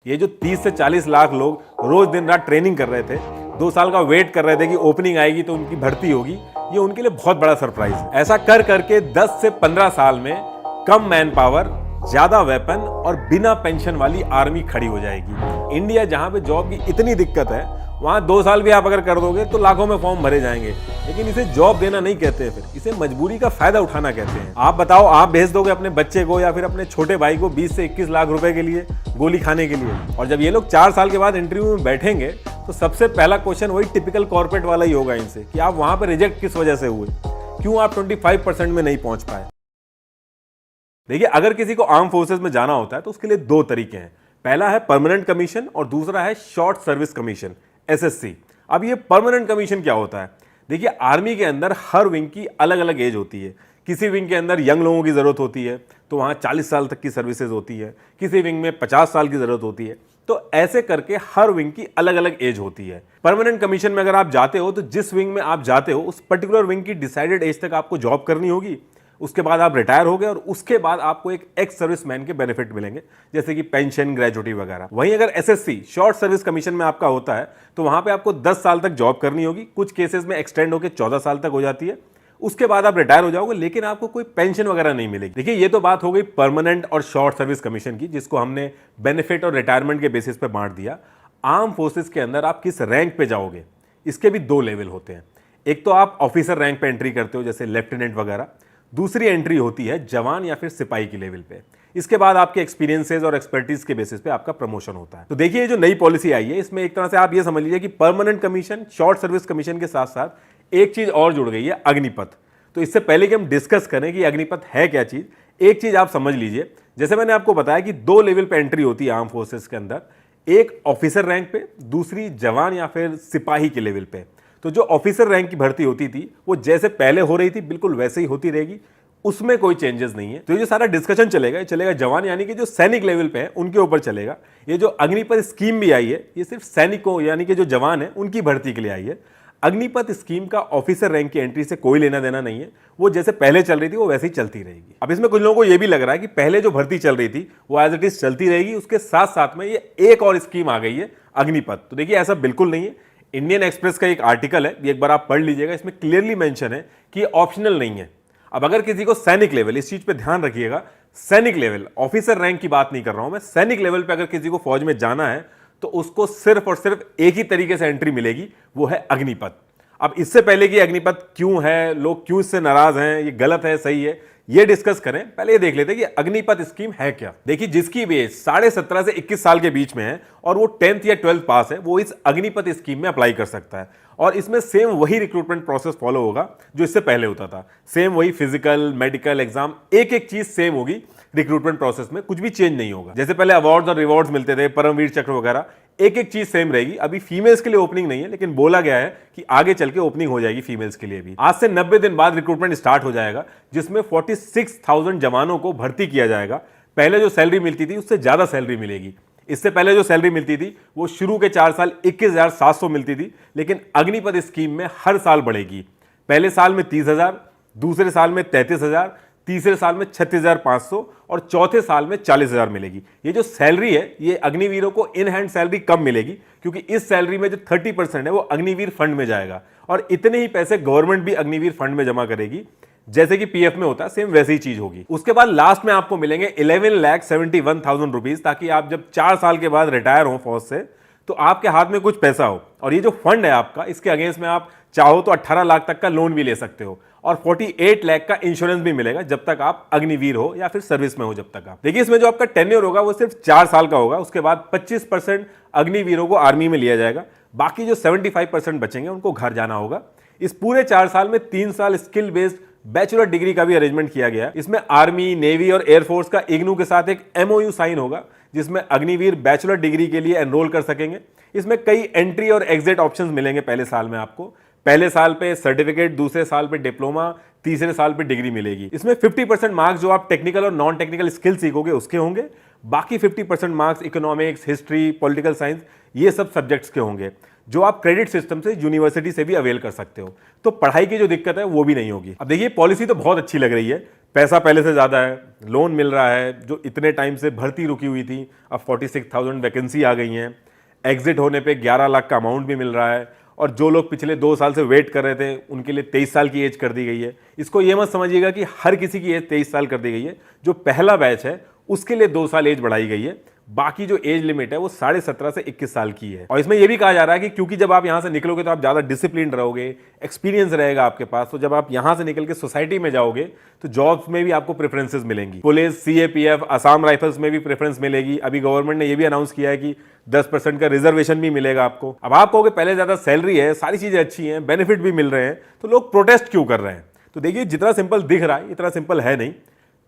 ये जो 30 से 40 लाख लोग रोज दिन रात ट्रेनिंग कर रहे थे, 2 साल का वेट कर रहे थे कि ओपनिंग आएगी तो उनकी भर्ती होगी, ये उनके लिए बहुत बड़ा सरप्राइज है। ऐसा कर करके 10 से 15 साल में कम मैन पावर, ज्यादा वेपन और बिना पेंशन वाली आर्मी खड़ी हो जाएगी। इंडिया जहां पे जॉब की इतनी दिक्कत है, वहां 2 साल भी आप अगर कर दोगे तो लाखों में फॉर्म भरे जाएंगे। लेकिन इसे जॉब देना नहीं कहते हैं, फिर इसे मजबूरी का फायदा उठाना कहते हैं। आप बताओ, आप भेज दोगे अपने बच्चे को या फिर अपने छोटे भाई को 20 से 21 लाख रुपए के लिए गोली खाने के लिए? और जब ये लोग 4 साल के बाद इंटरव्यू में बैठेंगे तो सबसे पहला क्वेश्चन वही टिपिकल कॉर्पोरेट वाला ही होगा इनसे कि आप वहां पर रिजेक्ट किस वजह से हुए, क्यों आप 25% में नहीं पहुंच पाए। देखिए, अगर किसी को आर्म फोर्सेस में जाना होता है तो उसके लिए 2 तरीके हैं। पहला है परमानेंट कमीशन और दूसरा है शॉर्ट सर्विस कमीशन, SSC। अब ये परमानेंट कमीशन क्या होता है? देखिए, आर्मी के अंदर हर विंग की अलग अलग एज होती है। किसी विंग के अंदर यंग लोगों की जरूरत होती है तो वहां 40 साल तक की सर्विसेज होती है, किसी विंग में 50 साल की जरूरत होती है। तो ऐसे करके हर विंग की अलग अलग एज होती है। परमानेंट कमीशन में अगर आप जाते हो तो जिस विंग में आप जाते हो उस पर्टिकुलर विंग की डिसाइडेड एज तक आपको जॉब करनी होगी। उसके बाद आप रिटायर हो गए और उसके बाद आपको एक एक्स सर्विसमैन के बेनिफिट मिलेंगे, जैसे कि पेंशन, ग्रेजुटी वगैरह। वहीं अगर SSC शॉर्ट सर्विस कमीशन में आपका होता है तो वहां पे आपको 10 साल तक जॉब करनी होगी, कुछ केसेस में एक्सटेंड होकर 14 साल तक हो जाती है। उसके बाद आप रिटायर हो जाओगे, लेकिन आपको कोई पेंशन वगैरह नहीं मिलेगी। देखिए, ये तो बात हो गई परमानेंट और शॉर्ट सर्विस कमीशन की, जिसको हमने बेनिफिट और रिटायरमेंट के बेसिस पे बांट दिया। आर्म फोर्सेस के अंदर आप किस रैंक पे जाओगे, इसके भी 2 लेवल होते हैं। एक तो आप ऑफिसर रैंक पे एंट्री करते हो, जैसे लेफ्टिनेंट वगैरह। दूसरी एंट्री होती है जवान या फिर सिपाही की लेवल पे। इसके बाद आपके एक्सपीरियंसेस और एक्सपर्टीज के बेसिस पे आपका प्रमोशन होता है। तो देखिए, ये जो नई पॉलिसी आई है, इसमें एक तरह से आप ये समझ लीजिए कि permanent commission, short service commission के साथ साथ एक चीज और जुड़ गई है, अग्निपथ। तो इससे पहले कि हम डिस्कस करें कि अग्निपथ है क्या चीज, एक चीज आप समझ लीजिए। जैसे मैंने आपको बताया कि 2 लेवल पे एंट्री होती है आर्म फोर्सेस के अंदर, एक ऑफिसर रैंक पे, दूसरी जवान या फिर सिपाही के लेवल पे। तो जो ऑफिसर रैंक की भर्ती होती थी वो जैसे पहले हो रही थी बिल्कुल वैसे ही होती रहेगी, उसमें कोई चेंजेस नहीं है। तो ये जो सारा डिस्कशन चलेगा, ये चलेगा जवान यानी कि जो सैनिक लेवल पे है उनके ऊपर चलेगा। ये जो अग्निपथ स्कीम भी आई है, ये सिर्फ सैनिकों यानी कि जो जवान है उनकी भर्ती के लिए आई है। अग्निपथ स्कीम का ऑफिसर रैंक की एंट्री से कोई लेना देना नहीं है, वो जैसे पहले चल रही थी वो वैसे ही चलती रहेगी। अब इसमें कुछ लोगों को ये भी लग रहा है कि पहले जो भर्ती चल रही थी वो एज इट इज चलती रहेगी, उसके साथ साथ में ये एक और स्कीम आ गई है, अग्निपथ। तो देखिए, ऐसा बिल्कुल नहीं है। इंडियन एक्सप्रेस का एक आर्टिकल है, ये एक बार आप पढ़ लीजिएगा, इसमें क्लियरली मेंशन है कि ऑप्शनल नहीं है। अब अगर किसी को सैनिक लेवल, इस चीज पे ध्यान रखिएगा, सैनिक लेवल, ऑफिसर रैंक की बात नहीं कर रहा हूं मैं, सैनिक लेवल पे अगर किसी को फौज में जाना है तो उसको सिर्फ और सिर्फ एक ही तरीके से एंट्री मिलेगी, वो है अग्निपथ। अब इससे पहले कि अग्निपथ क्यों है, लोग क्यों इससे नाराज हैं, ये गलत है, सही है, ये डिस्कस करें, पहले ये देख लेते हैं कि अग्निपथ स्कीम है क्या। देखिए, जिसकी भी एज 17.5 से 21 साल के बीच में है और वो 10th या 12th पास है, वो इस अग्निपथ स्कीम में अप्लाई कर सकता है। और इसमें सेम वही रिक्रूटमेंट प्रोसेस फॉलो होगा जो इससे पहले होता था। सेम वही फिजिकल, मेडिकल, एग्जाम, एक एक चीज सेम होगी रिक्रूटमेंट प्रोसेस में, कुछ भी चेंज नहीं होगा। जैसे पहले अवार्ड्स और रिवॉर्ड्स मिलते थे, परमवीर चक्र वगैरह, एक एक चीज सेम रहेगी। अभी फीमेल्स के लिए ओपनिंग नहीं है, लेकिन बोला गया है कि आगे चल के ओपनिंग हो जाएगी फीमेल्स के लिए भी। आज से 90 दिन बाद रिक्रूटमेंट स्टार्ट हो जाएगा, जिसमें 46,000 जवानों को भर्ती किया जाएगा। पहले जो सैलरी मिलती थी उससे ज्यादा सैलरी मिलेगी। इससे पहले जो सैलरी मिलती थी वो शुरू के 4 साल 21,700 मिलती थी, लेकिन अग्निपथ स्कीम में हर साल बढ़ेगी। पहले साल में 30,000, दूसरे साल में 33,000, तीसरे साल में 36,500 और चौथे साल में 40,000 मिलेगी। ये जो सैलरी है, ये अग्निवीरों को इन हैंड सैलरी कम मिलेगी, क्योंकि इस सैलरी में जो 30% है वो अग्निवीर फंड में जाएगा और इतने ही पैसे गवर्नमेंट भी अग्निवीर फंड में जमा करेगी। जैसे कि पीएफ में होता है, सेम वैसी ही चीज होगी। उसके बाद लास्ट में आपको मिलेंगे 11,71,000 रुपीज, ताकि आप जब 4 साल के बाद रिटायर हो फौज से तो आपके हाथ में कुछ पैसा हो। और ये जो फंड है आपका, इसके अगेंस्ट में आप चाहो तो 18 लाख तक का लोन भी ले सकते हो और 48 लाख का इंश्योरेंस भी मिलेगा जब तक आप अग्निवीर हो या फिर सर्विस में हो। जब तक आप देखिए, इसमें जो आपका टेन्योर होगा वो सिर्फ 4 साल का होगा। उसके बाद 25% अग्निवीरों को आर्मी में लिया जाएगा, बाकी जो 75% बचेंगे उनको घर जाना होगा। इस पूरे 4 साल में 3 साल स्किल बेस्ड बैचलर डिग्री का भी अरेंजमेंट किया गया है। इसमें आर्मी, नेवी और एयरफोर्स का इग्नू के साथ एक MOU साइन होगा, जिसमें अग्निवीर बैचलर डिग्री के लिए एनरोल कर सकेंगे। इसमें कई एंट्री और एग्जिट ऑप्शंस मिलेंगे पहले साल में आपको। पहले साल पे सर्टिफिकेट, दूसरे साल पे डिप्लोमा, तीसरे साल पे डिग्री मिलेगी। इसमें 50% मार्क्स जो आप टेक्निकल और नॉन टेक्निकल स्किल सीखोगे उसके होंगे, बाकी 50% marks economics, history, political science, ये सब सब्जेक्ट्स के होंगे, जो आप क्रेडिट सिस्टम से यूनिवर्सिटी से भी अवेल कर सकते हो। तो पढ़ाई की जो दिक्कत है वो भी नहीं होगी। अब देखिए, पॉलिसी तो बहुत अच्छी लग रही है, पैसा पहले से ज़्यादा है, लोन मिल रहा है, जो इतने टाइम से भर्ती रुकी हुई थी अब 46,000 वैकेंसी आ गई हैं, एग्जिट होने पे 11 लाख का अमाउंट भी मिल रहा है, और जो लोग पिछले 2 साल से वेट कर रहे थे उनके लिए 23 साल की एज कर दी गई है। इसको ये मत समझिएगा कि हर किसी की एज 23 साल कर दी गई है, जो पहला बैच है उसके लिए 2 साल एज बढ़ाई गई है, बाकी जो एज लिमिट है वो 17.5 से 21 साल की है। और इसमें यह भी कहा जा रहा है कि क्योंकि जब आप यहां से निकलोगे तो आप ज्यादा डिसिप्लिन रहोगे, एक्सपीरियंस रहेगा आपके पास, तो जब आप यहां से निकल के सोसाइटी में जाओगे तो जॉब्स में भी आपको प्रेफरेंसेस मिलेंगी। पुलिस, सीएपीएफ, असम राइफल्स में भी प्रेफरेंस मिलेगी। अभी गवर्नमेंट ने यह भी अनाउंस किया है कि 10% का रिजर्वेशन भी मिलेगा आपको। अब आप कहोगे पहले ज्यादा सैलरी है, सारी चीजें अच्छी हैं, बेनिफिट भी मिल रहे हैं, तो लोग प्रोटेस्ट क्यों कर रहे हैं? तो देखिए, जितना सिंपल दिख रहा है इतना सिंपल है नहीं।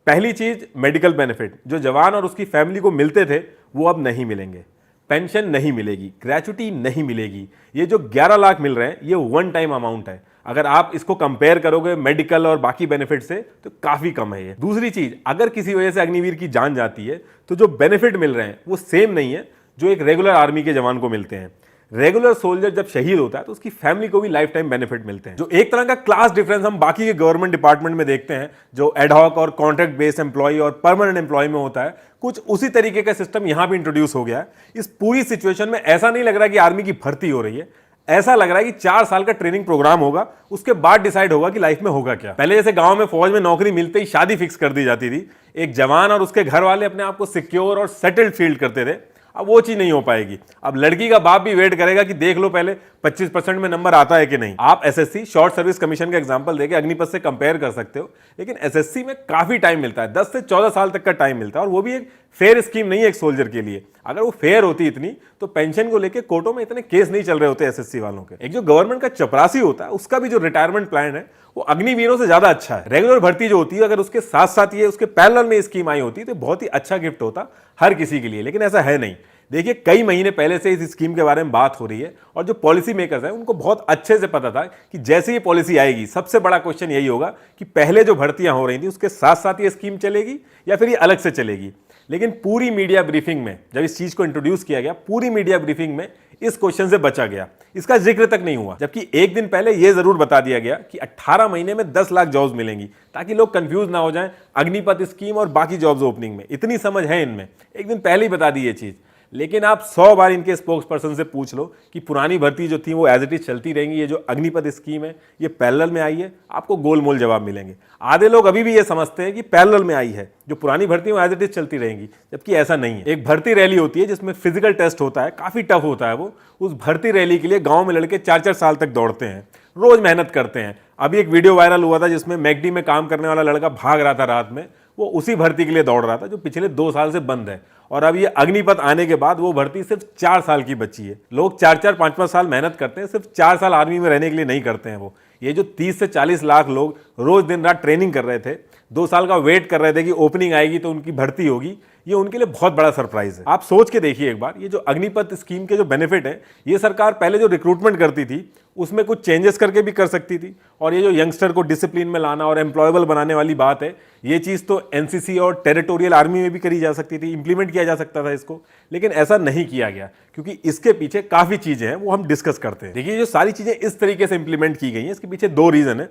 पहली चीज, मेडिकल बेनिफिट जो जवान और उसकी फैमिली को मिलते थे वो अब नहीं मिलेंगे। पेंशन नहीं मिलेगी, ग्रेचुटी नहीं मिलेगी। ये जो 11 लाख मिल रहे हैं ये वन टाइम अमाउंट है। अगर आप इसको कंपेयर करोगे मेडिकल और बाकी बेनिफिट से तो काफी कम है ये। दूसरी चीज, अगर किसी वजह से अग्निवीर की जान जाती है तो जो बेनिफिट मिल रहे हैं वो सेम नहीं है जो एक रेगुलर आर्मी के जवान को मिलते हैं। रेगुलर सोल्जर जब शहीद होता है तो उसकी फैमिली को भी लाइफ टाइम बेनिफिट मिलते हैं। जो एक तरह का क्लास डिफरेंस हम बाकी के गवर्नमेंट डिपार्टमेंट में देखते हैं, जो एडहॉक और कॉन्ट्रैक्ट बेस्ड एम्प्लॉय और परमानेंट एम्प्लॉय में होता है, कुछ उसी तरीके का सिस्टम यहां भी इंट्रोड्यूस हो गया है। इस पूरी सिचुएशन में ऐसा नहीं लग रहा कि आर्मी की भर्ती हो रही है, ऐसा लग रहा है कि 4 साल का ट्रेनिंग प्रोग्राम होगा, उसके बाद डिसाइड होगा कि लाइफ में होगा क्या। पहले जैसे गांव में फौज में नौकरी मिलते ही शादी फिक्स कर दी जाती थी, एक जवान और उसके घर वाले अपने आप को सिक्योर और सेटल्ड फील करते थे। अब वो चीज नहीं हो पाएगी। अब लड़की का बाप भी वेट करेगा कि देख लो पहले 25% में नंबर आता है कि नहीं। आप एसएससी शॉर्ट सर्विस कमीशन का एग्जांपल देके अग्निपथ से कंपेयर कर सकते हो, लेकिन एसएससी में काफी टाइम मिलता है, 10 से 14 साल तक का टाइम मिलता है, और वो भी एक फेयर स्कीम नहीं है एक सोल्जर के लिए। अगर वो फेयर होती इतनी तो पेंशन को लेकर कोर्टों में इतने केस नहीं चल रहे होते एसएससी वालों के। एक जो गवर्नमेंट का चपरासी होता है उसका भी जो रिटायरमेंट प्लान है वो अग्निवीरों से ज्यादा अच्छा है। रेगुलर भर्ती जो होती है अगर उसके साथ साथ ये उसके पैरेलल में स्कीम आई होती तो बहुत ही अच्छा गिफ्ट होता हर किसी के लिए, लेकिन ऐसा है नहीं। देखिए, कई महीने पहले से इस स्कीम के बारे में बात हो रही है और जो पॉलिसी मेकर्स हैं उनको बहुत अच्छे से पता था कि जैसे ये पॉलिसी आएगी सबसे बड़ा क्वेश्चन यही होगा कि पहले जो भर्तियां हो रही थी उसके साथ साथ ये स्कीम चलेगी या फिर ये अलग से चलेगी। लेकिन पूरी मीडिया ब्रीफिंग में जब इस चीज को इंट्रोड्यूस किया गया, पूरी मीडिया ब्रीफिंग में इस क्वेश्चन से बचा गया, इसका जिक्र तक नहीं हुआ। जबकि एक दिन पहले यह जरूर बता दिया गया कि 18 महीने में 10 लाख जॉब्स मिलेंगी, ताकि लोग कंफ्यूज ना हो जाएं अग्निपथ स्कीम और बाकी जॉब्स ओपनिंग में। इतनी समझ है इनमें, एक दिन पहले ही बता दी ये चीज। लेकिन आप 100 बार इनके स्पोक्स पर्सन से पूछ लो कि पुरानी भर्ती जो थी वो एज इट इज चलती रहेंगी, ये जो अग्निपथ स्कीम है ये पैरेलल में आई है, आपको गोलमोल जवाब मिलेंगे। आधे लोग अभी भी ये समझते हैं कि पैरेलल में आई है, जो पुरानी भर्ती वो एज इट इज चलती रहेंगी, जबकि ऐसा नहीं है। एक भर्ती रैली होती है जिसमें फिजिकल टेस्ट होता है, काफी टफ होता है वो। उस भर्ती रैली के लिए गांव में लड़के 4-4 साल तक दौड़ते हैं, रोज मेहनत करते हैं। अभी एक वीडियो वायरल हुआ था जिसमें मैकडी में काम करने वाला लड़का भाग रहा था रात में, वो उसी भर्ती के लिए दौड़ रहा था जो पिछले 2 साल से बंद है। और अब ये अग्निपथ आने के बाद वो भर्ती सिर्फ 4 साल की बची है। लोग 4-4, 5-5 साल मेहनत करते हैं, सिर्फ 4 साल आर्मी में रहने के लिए नहीं करते हैं वो। ये जो 30 से 40 लाख लोग रोज दिन रात ट्रेनिंग कर रहे थे, 2 साल का वेट कर रहे थे कि ओपनिंग आएगी तो उनकी भर्ती होगी, ये उनके लिए बहुत बड़ा सरप्राइज है। आप सोच के देखिए एक बार, ये जो अग्निपथ स्कीम के जो बेनिफिट है, ये सरकार पहले जो रिक्रूटमेंट करती थी उसमें कुछ चेंजेस करके भी कर सकती थी। और ये जो यंगस्टर को डिसिप्लिन में लाना और एम्प्लॉयबल बनाने वाली बात है, ये चीज तो एनसीसी और टेरिटोरियल आर्मी में भी करी जा सकती थी, इंप्लीमेंट किया जा सकता था इसको, लेकिन ऐसा नहीं किया गया क्योंकि इसके पीछे काफी चीजें हैं, वो हम डिस्कस करते हैं। देखिए, जो सारी चीजें इस तरीके से इंप्लीमेंट की गई हैं, इसके पीछे 2 रीजन है।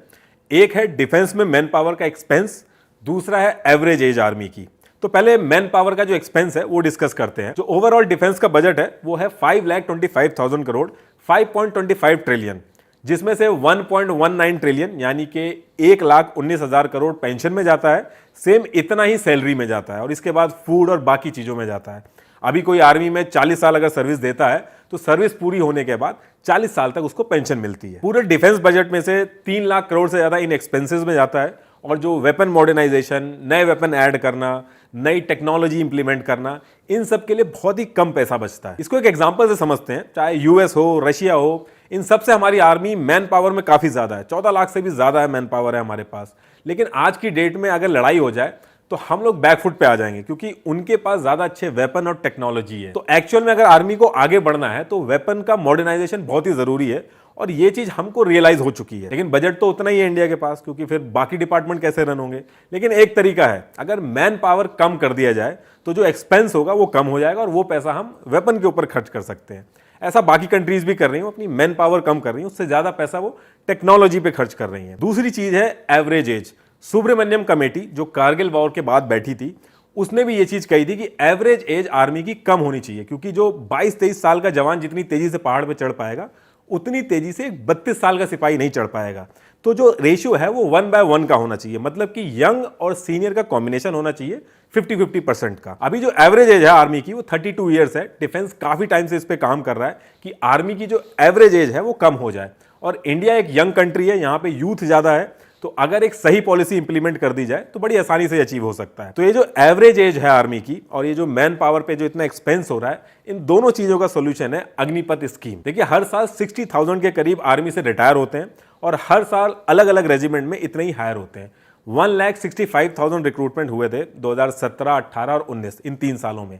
एक है डिफेंस में मैन पावर का एक्सपेंस, दूसरा है एवरेज एज आर्मी की। तो पहले मैन पावर का जो एक्सपेंस है वो डिस्कस करते हैं। जो ओवरऑल डिफेंस का बजट है वो है 5,25,000 करोड़, 5.25 ट्रिलियन, जिसमें से 1.19 ट्रिलियन यानी कि 1,19,000 करोड़ पेंशन में जाता है, सेम इतना ही सैलरी में जाता है, और इसके बाद फूड और बाकी चीजों में जाता है। अभी कोई आर्मी में 40 साल अगर सर्विस देता है तो सर्विस पूरी होने के बाद 40 साल तक उसको पेंशन मिलती है। पूरे डिफेंस बजट में से 3 लाख करोड़ से ज्यादा इन एक्सपेंसेस में जाता है, और जो वेपन मॉडर्नाइजेशन, नए वेपन ऐड करना, नई टेक्नोलॉजी इंप्लीमेंट करना, इन सब के लिए बहुत ही कम पैसा बचता है। इसको एक एग्जांपल से समझते हैं, चाहे यूएस हो, रशिया हो, इन सब से हमारी आर्मी मैन पावर में काफी ज्यादा है, 14 लाख से भी ज्यादा है मैन पावर है हमारे पास। लेकिन आज की डेट में अगर लड़ाई हो जाए तो हम लोग बैकफुट पे आ जाएंगे, क्योंकि उनके पास ज्यादा अच्छे वेपन और टेक्नोलॉजी है। तो एक्चुअल में अगर आर्मी को आगे बढ़ना है तो वेपन का मॉडर्नाइजेशन बहुत ही जरूरी है, और ये चीज हमको रियलाइज हो चुकी है। लेकिन बजट तो उतना ही है इंडिया के पास, क्योंकि फिर बाकी डिपार्टमेंट कैसे रन होंगे। लेकिन एक तरीका है, अगर मैन पावर कम कर दिया जाए तो जो एक्सपेंस होगा वो कम हो जाएगा, और वो पैसा हम वेपन के ऊपर खर्च कर सकते हैं। ऐसा बाकी कंट्रीज भी कर रही हैं, अपनी मैन पावर कम कर रही हैं, उससे ज्यादा पैसा वो टेक्नोलॉजी पे खर्च कर रही हैं। दूसरी चीज है एवरेज एज। सुब्रमण्यम कमेटी जो कारगिल वॉर के बाद बैठी थी, उसने भी ये चीज कही थी कि एवरेज एज आर्मी की कम होनी चाहिए, क्योंकि जो 22-23 साल का जवान जितनी तेजी से पहाड़ पे चढ़ पाएगा उतनी तेजी से एक 32 साल का सिपाही नहीं चढ़ पाएगा। तो जो रेशियो है वो 1/1 का होना चाहिए, मतलब कि यंग और सीनियर का कॉम्बिनेशन होना चाहिए 50-50% का। अभी जो एवरेज एज है आर्मी की वो 32 ईयर्स है। डिफेंस काफी टाइम से इस पे काम कर रहा है कि आर्मी की जो एवरेज एज है वो कम हो जाए, और इंडिया एक यंग कंट्री है, यहाँ पे यूथ ज्यादा है, तो अगर एक सही पॉलिसी इंप्लीमेंट कर दी जाए तो बड़ी आसानी से अचीव हो सकता है। तो ये जो एवरेज एज है आर्मी की और ये जो मैन पावर पे जो इतना एक्सपेंस हो रहा है, इन दोनों चीजों का सोल्यूशन है अग्निपथ स्कीम। देखिए, हर साल 60,000 के करीब आर्मी से रिटायर होते हैं और हर साल अलग अलग रेजिमेंट में इतने ही हायर होते हैं। 1,65,000 रिक्रूटमेंट हुए थे 2017, 18 और 19, इन 3 सालों में।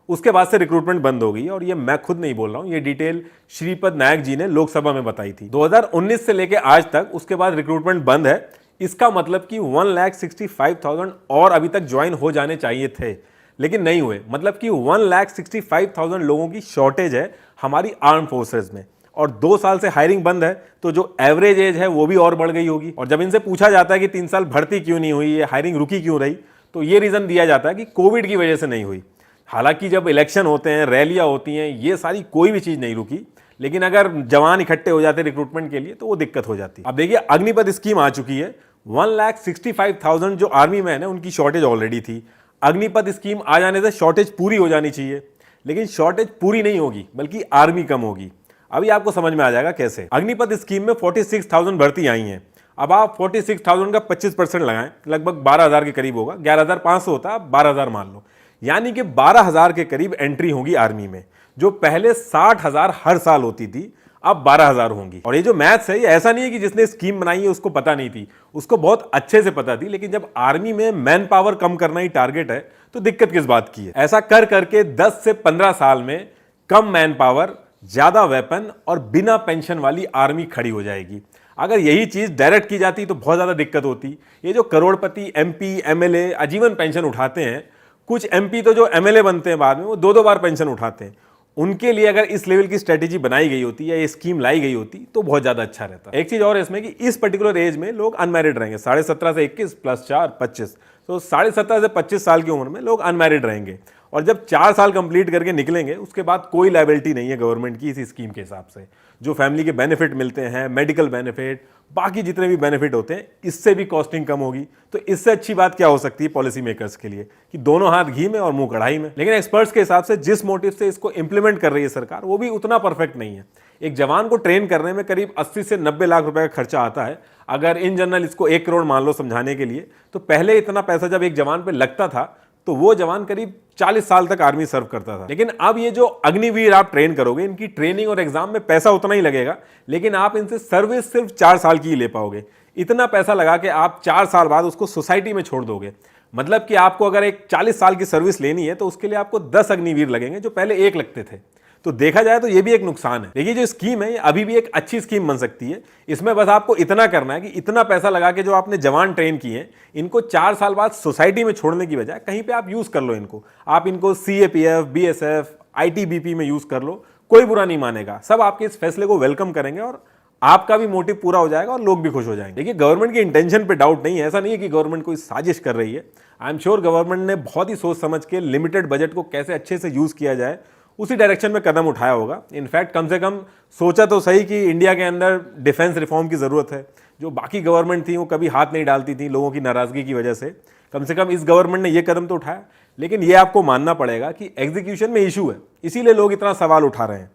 उसके बाद से रिक्रूटमेंट बंद हो गई, और ये मैं खुद नहीं बोल रहा हूं, ये डिटेल श्रीपद नायक जी ने लोकसभा में बताई थी। 2019 से लेकर आज तक उसके बाद रिक्रूटमेंट बंद है। इसका मतलब कि 1,65,000 और अभी तक ज्वाइन हो जाने चाहिए थे, लेकिन नहीं हुए। मतलब कि 1,65,000 लोगों की शॉर्टेज है हमारी आर्म फोर्सेज में, और 2 साल से हायरिंग बंद है, तो जो एवरेज एज है वो भी और बढ़ गई होगी। और जब इनसे पूछा जाता है कि 3 साल भर्ती क्यों नहीं हुई, ये हायरिंग रुकी क्यों रही, तो ये रीजन दिया जाता है कि कोविड की वजह से नहीं हुई। हालांकि जब इलेक्शन होते हैं, रैलियां होती हैं, ये सारी कोई भी चीज नहीं रुकी, लेकिन अगर जवान इकट्ठे हो जाते रिक्रूटमेंट के लिए तो वो दिक्कत हो जाती। अब देखिए, अग्निपथ स्कीम आ चुकी है। 1,65,000 जो आर्मी मैन है उनकी शॉर्टेज ऑलरेडी थी। अग्निपथ स्कीम आ जाने से शॉर्टेज पूरी हो जानी चाहिए, लेकिन शॉर्टेज पूरी नहीं होगी, बल्कि आर्मी कम होगी। अभी आपको समझ में आ जाएगा कैसे। अग्निपथ स्कीम में 46,000 भर्ती आई हैं। अब आप 46,000 का 25% लगाएं, लगभग 12,000 के करीब होगा। 11,500 होता है, 12,000 मान लो, यानी कि 12,000 के करीब एंट्री होगी आर्मी में, जो पहले 60,000 हर साल होती थी, अब 12,000 होंगी। और ये जो मैथ्स है, ये ऐसा नहीं है कि जिसने स्कीम बनाई है उसको पता नहीं थी, उसको बहुत अच्छे से पता थी। लेकिन जब आर्मी में मैन पावर कम करना ही टारगेट है तो दिक्कत किस बात की है। ऐसा कर करके 10 से 15 साल में कम मैन पावर, ज्यादा वेपन और बिना पेंशन वाली आर्मी खड़ी हो जाएगी। अगर यही चीज डायरेक्ट की जाती तो बहुत ज्यादा दिक्कत होती। ये जो करोड़पति MP MLA आजीवन पेंशन उठाते हैं, कुछ MP तो जो MLA बनते हैं बाद में, वो 2-2 बार पेंशन उठाते हैं। उनके लिए अगर इस लेवल की स्ट्रेटेजी बनाई गई होती या ये स्कीम लाई गई होती तो बहुत ज्यादा अच्छा रहता। एक चीज और है इसमें कि इस पर्टिकुलर एज में लोग अनमैरिड रहेंगे। 17.5 से 21 + 4 25, तो 17.5 से 25 साल की उम्र में लोग अनमैरिड रहेंगे। और जब 4 साल कंप्लीट करके निकलेंगे, उसके बाद कोई लायबिलिटी नहीं है गवर्नमेंट की इस स्कीम के हिसाब से। जो फैमिली के बेनिफिट मिलते हैं, मेडिकल बेनिफिट, बाकी जितने भी बेनिफिट होते हैं, इससे भी कॉस्टिंग कम होगी। तो इससे अच्छी बात क्या हो सकती है पॉलिसी मेकर्स के लिए कि दोनों हाथ घी में और मुंह कढ़ाई में। लेकिन एक्सपर्ट्स के हिसाब से जिस मोटिव से इसको इंप्लीमेंट कर रही है सरकार, वो भी उतना परफेक्ट नहीं है। एक जवान को ट्रेन करने में करीब 80 से 90 लाख रुपए का खर्चा आता है। अगर इन जनरल इसको 1 करोड़ मान लो समझाने के लिए, तो पहले इतना पैसा जब एक जवान पे लगता था तो वो जवान करीब 40 साल तक आर्मी सर्व करता था। लेकिन अब ये जो अग्निवीर आप ट्रेन करोगे, इनकी ट्रेनिंग और एग्जाम में पैसा उतना ही लगेगा, लेकिन आप इनसे सर्विस सिर्फ 4 साल की ही ले पाओगे। इतना पैसा लगा के आप 4 साल बाद उसको सोसाइटी में छोड़ दोगे। मतलब कि आपको अगर एक 40 साल की सर्विस लेनी है तो उसके लिए आपको 10 अग्निवीर लगेंगे, जो पहले 1 लगते थे। तो देखा जाए तो ये भी एक नुकसान है। देखिए, जो स्कीम है ये अभी भी एक अच्छी स्कीम बन सकती है। इसमें बस आपको इतना करना है कि इतना पैसा लगा के जो आपने जवान ट्रेन किए हैं, इनको 4 साल बाद सोसाइटी में छोड़ने की बजाय कहीं पे आप यूज कर लो इनको। आप इनको CAPF, BSF, ITBP में यूज कर लो, कोई बुरा नहीं मानेगा। सब आपके इस फैसले को वेलकम करेंगे और आपका भी मोटिव पूरा हो जाएगा और लोग भी खुश हो जाएंगे। देखिए, गवर्नमेंट के इंटेंशन पे डाउट नहीं है। ऐसा नहीं है कि गवर्नमेंट कोई साजिश कर रही है। आई एम श्योर गवर्नमेंट ने बहुत ही सोच समझ के लिमिटेड बजट को कैसे अच्छे से यूज किया जाए, उसी डायरेक्शन में कदम उठाया होगा। इनफैक्ट कम से कम सोचा तो सही कि इंडिया के अंदर डिफेंस रिफॉर्म की जरूरत है। जो बाकी गवर्नमेंट थी वो कभी हाथ नहीं डालती थी लोगों की नाराजगी की वजह से। कम से कम इस गवर्नमेंट ने ये कदम तो उठाया, लेकिन ये आपको मानना पड़ेगा कि एग्जीक्यूशन में इशू है, इसीलिए लोग इतना सवाल उठा रहे हैं।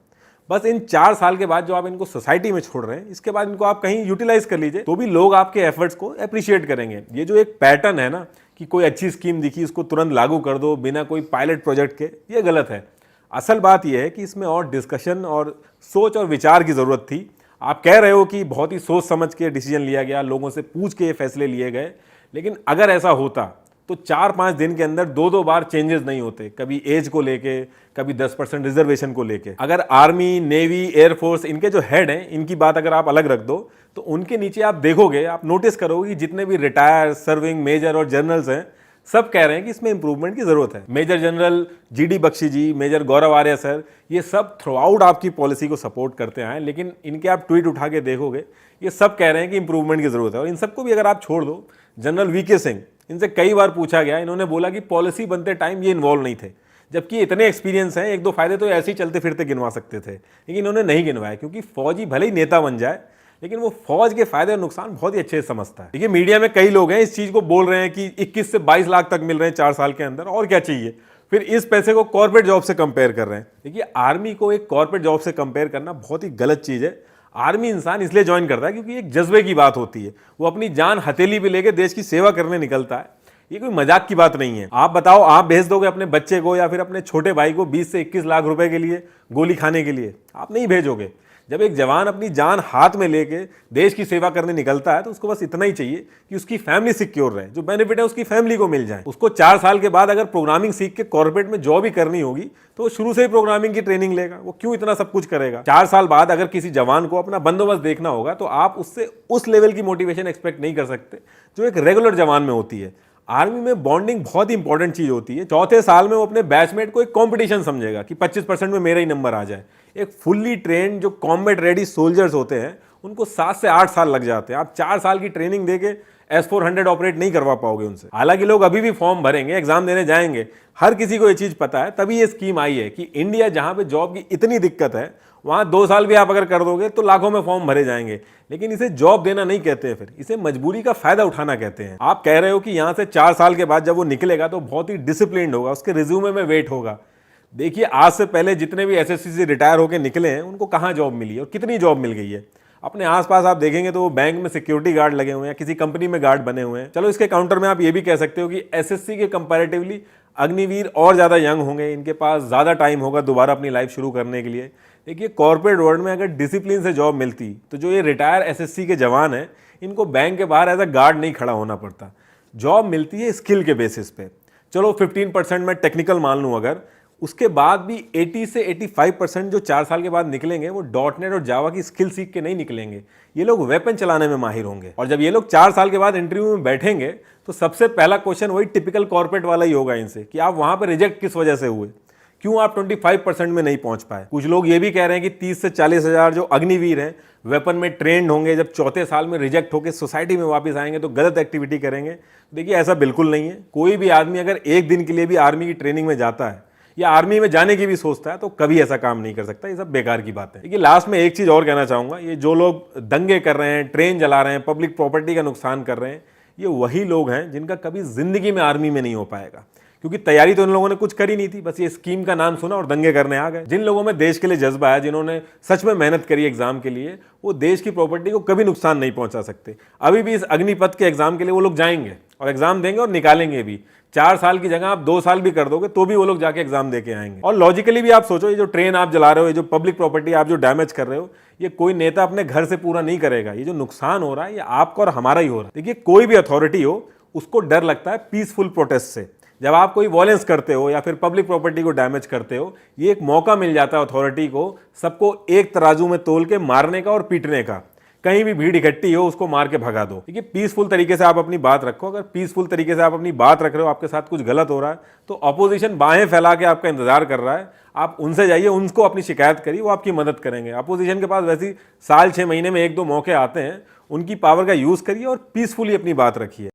बस इन 4 साल के बाद जो आप इनको सोसाइटी में छोड़ रहे हैं, इसके बाद इनको आप कहीं यूटिलाइज कर लीजिए, तो भी लोग आपके एफर्ट्स को अप्रिशिएट करेंगे। ये जो एक पैटर्न है ना कि कोई अच्छी स्कीम दिखी उसको तुरंत लागू कर दो बिना कोई पायलट प्रोजेक्ट के, ये गलत है। असल बात यह है कि इसमें और डिस्कशन और सोच और विचार की जरूरत थी। आप कह रहे हो कि बहुत ही सोच समझ के डिसीजन लिया गया, लोगों से पूछ के ये फैसले लिए गए, लेकिन अगर ऐसा होता तो 4-5 दिन के अंदर 2-2 बार चेंजेस नहीं होते, कभी एज को लेके, कभी 10% रिजर्वेशन को लेके। अगर आर्मी, नेवी, एयरफोर्स, इनके जो हेड हैं, इनकी बात अगर आप अलग रख दो, तो उनके नीचे आप देखोगे, आप नोटिस करोगे कि जितने भी रिटायर, सर्विंग, मेजर और जनरल्स हैं, सब कह रहे हैं कि इसमें इंप्रूवमेंट की जरूरत है। मेजर जनरल जीडी बख्शी जी, मेजर गौरव आर्य सर, ये सब थ्रू आउट आपकी पॉलिसी को सपोर्ट करते आए, लेकिन इनके आप ट्वीट उठा के देखोगे ये सब कह रहे हैं कि इंप्रूवमेंट की जरूरत है। और इन सबको भी अगर आप छोड़ दो, जनरल वीके सिंह, इनसे कई बार पूछा गया, इन्होंने बोला कि पॉलिसी बनते टाइम ये इन्वॉल्व नहीं थे, जबकि इतने एक्सपीरियंस हैं, एक दो फायदे तो ऐसे ही चलते फिरते गिनवा सकते थे, लेकिन इन्होंने नहीं गिनवाया, क्योंकि फौजी भले ही नेता बन जाए लेकिन वो फौज के फायदे और नुकसान बहुत ही अच्छे से समझता है। देखिए, मीडिया में कई लोग हैं इस चीज को बोल रहे हैं कि 21 से 22 लाख तक मिल रहे हैं 4 साल के अंदर, और क्या चाहिए, फिर इस पैसे को कॉर्पोरेट जॉब से कंपेयर कर रहे हैं। देखिए, आर्मी को एक कॉर्पोरेट जॉब से कंपेयर करना बहुत ही गलत चीज है। आर्मी इंसान इसलिए ज्वाइन करता है क्योंकि एक जज्बे की बात होती है, वो अपनी जान हथेली पे लेके देश की सेवा करने निकलता है। ये कोई मजाक की बात नहीं है। आप बताओ, आप भेज दोगे अपने बच्चे को या फिर अपने छोटे भाई को 20 से 21 लाख रुपए के लिए गोली खाने के लिए? आप नहीं भेजोगे। जब एक जवान अपनी जान हाथ में लेके देश की सेवा करने निकलता है तो उसको बस इतना ही चाहिए कि उसकी फैमिली सिक्योर रहे, जो बेनिफिट है उसकी फैमिली को मिल जाए। उसको 4 साल के बाद अगर प्रोग्रामिंग सीख के कॉर्पोरेट में जॉब ही करनी होगी तो वो शुरू से ही प्रोग्रामिंग की ट्रेनिंग लेगा, वो क्यों इतना सब कुछ करेगा। 4 साल बाद अगर किसी जवान को अपना बंदोबस्त देखना होगा तो आप उससे उस लेवल की मोटिवेशन एक्सपेक्ट नहीं कर सकते जो एक रेगुलर जवान में होती है। आर्मी में बॉन्डिंग बहुत ही इंपॉर्टेंट चीज होती है। चौथे साल में वो अपने बैचमेट को एक कंपटीशन समझेगा कि 25% में मेरा ही नंबर आ जाए। एक फुल्ली ट्रेंड जो कॉम्बैट रेडी सोल्जर्स होते हैं उनको 7 से 8 साल लग जाते हैं। आप 4 साल की ट्रेनिंग देके S-400 ऑपरेट नहीं करवा पाओगे उनसे। हालांकि लोग अभी भी फॉर्म भरेंगे, एग्जाम देने जाएंगे, हर किसी को ये चीज पता है, तभी ये स्कीम आई है कि इंडिया जहां पे जॉब की इतनी दिक्कत है वहां 2 साल भी आप अगर कर दोगे तो लाखों में फॉर्म भरे जाएंगे। लेकिन इसे जॉब देना नहीं कहते हैं, फिर इसे मजबूरी का फायदा उठाना कहते हैं। आप कह रहे हो कि यहां से 4 साल के बाद जब वो निकलेगा तो बहुत ही डिसिप्लिन्ड होगा, उसके रिज्यूमे में वेट होगा। देखिए, आज से पहले जितने भी एसएससी से रिटायर होकर निकले हैं उनको कहां जॉब मिली है और कितनी जॉब मिल गई है। अपने आसपास आप देखेंगे तो वो बैंक में सिक्योरिटी गार्ड लगे हुए हैं, किसी कंपनी में गार्ड बने हुए हैं। चलो, इसके काउंटर में आप ये भी कह सकते हो कि एसएससी के कंपैरेटिवली अग्निवीर और ज्यादा यंग होंगे, इनके पास ज्यादा टाइम होगा दोबारा अपनी लाइफ शुरू करने के लिए। देखिए, कॉर्पोरेट वर्ल्ड में अगर डिसिप्लिन से जॉब मिलती तो जो ये रिटायर एसएससी के जवान हैं इनको बैंक के बाहर एज अ गार्ड नहीं खड़ा होना पड़ता। जॉब मिलती है स्किल के बेसिस पे। चलो 15% में टेक्निकल मान लूँ, अगर उसके बाद भी 80 से 85% जो 4 साल के बाद निकलेंगे वो डॉटनेट और जावा की स्किल सीख के नहीं निकलेंगे। ये लोग वेपन चलाने में माहिर होंगे। और जब ये लोग 4 साल के बाद इंटरव्यू में बैठेंगे तो सबसे पहला क्वेश्चन वही टिपिकल कॉर्पोरेट वाला ही होगा इनसे कि आप वहां पर रिजेक्ट किस वजह से हुए, क्यों आप 25% में नहीं पहुंच पाए। कुछ लोग ये भी कह रहे हैं कि 30 से 40 हजार जो अग्निवीर हैं वेपन में ट्रेंड होंगे, जब चौथे साल में रिजेक्ट होकर सोसाइटी में वापस आएंगे तो गलत एक्टिविटी करेंगे। देखिए, ऐसा बिल्कुल नहीं है। कोई भी आदमी अगर एक दिन के लिए भी आर्मी की ट्रेनिंग में जाता है या आर्मी में जाने की भी सोचता है तो कभी ऐसा काम नहीं कर सकता। ये सब बेकार की बात है। देखिए, लास्ट में एक चीज और कहना चाहूंगा, ये जो लोग दंगे कर रहे हैं, ट्रेन जला रहे हैं, पब्लिक प्रॉपर्टी का नुकसान कर रहे हैं, ये वही लोग हैं जिनका कभी जिंदगी में आर्मी में नहीं हो पाएगा, क्योंकि तैयारी तो इन लोगों ने कुछ करी नहीं थी, बस ये स्कीम का नाम सुना और दंगे करने आ गए। जिन लोगों में देश के लिए जज्बा है, जिन्होंने सच में मेहनत करी एग्जाम के लिए, वो देश की प्रॉपर्टी को कभी नुकसान नहीं पहुंचा सकते। अभी भी इस अग्निपथ के एग्जाम के लिए वो लोग जाएंगे और एग्जाम देंगे और निकालेंगे भी। 4 साल की जगह आप 2 साल भी कर दोगे तो भी वो लोग जाके एग्जाम देके आएंगे। और लॉजिकली भी आप सोचो, ये जो ट्रेन आप जला रहे हो, ये जो पब्लिक प्रॉपर्टी आप जो डैमेज कर रहे हो, ये कोई नेता अपने घर से पूरा नहीं करेगा। ये जो नुकसान हो रहा है ये आपका और हमारा ही हो रहा है। देखिए, कोई भी अथॉरिटी हो उसको डर लगता है पीसफुल प्रोटेस्ट से। जब आप कोई वॉयलेंस करते हो या फिर पब्लिक प्रॉपर्टी को डैमेज करते हो, ये एक मौका मिल जाता है अथॉरिटी को सबको एक तराजू में तोल के मारने का और पीटने का। कहीं भी भीड़ इकट्ठी हो उसको मार के भगा दो। देखिए, पीसफुल तरीके से आप अपनी बात रखो। अगर पीसफुल तरीके से आप अपनी बात रख रहे हो, आपके साथ कुछ गलत हो रहा है तो अपोजिशन बाहें फैला के आपका इंतजार कर रहा है। आप उनसे जाइए, उनको अपनी शिकायत करिए, वो आपकी मदद करेंगे। अपोजिशन के पास वैसे ही साल 6 महीने में 1-2 मौके आते हैं, उनकी पावर का यूज करिए और पीसफुली अपनी बात रखिए।